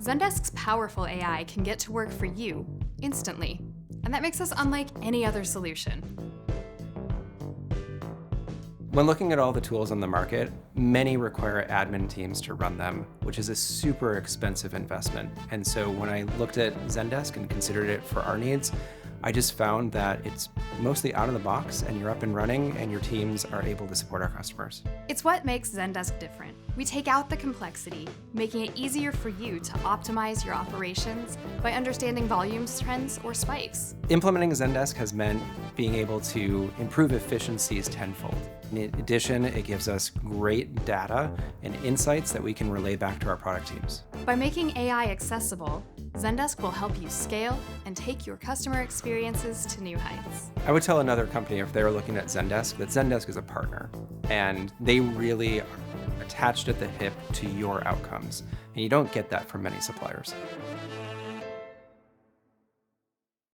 Zendesk's powerful AI can get to work for you instantly, and that makes us unlike any other solution. When looking at all the tools on the market, many require admin teams to run them, which is a super expensive investment. And so when I looked at Zendesk and considered it for our needs, I just found that it's mostly out of the box and you're up and running and your teams are able to support our customers. It's what makes Zendesk different. We take out the complexity, making it easier for you to optimize your operations by understanding volumes, trends, or spikes. Implementing Zendesk has meant being able to improve efficiencies tenfold. In addition, it gives us great data and insights that we can relay back to our product teams. By making AI accessible, Zendesk will help you scale and take your customer experiences to new heights. I would tell another company if they were looking at Zendesk that Zendesk is a partner and they really are attached at the hip to your outcomes. And you don't get that from many suppliers.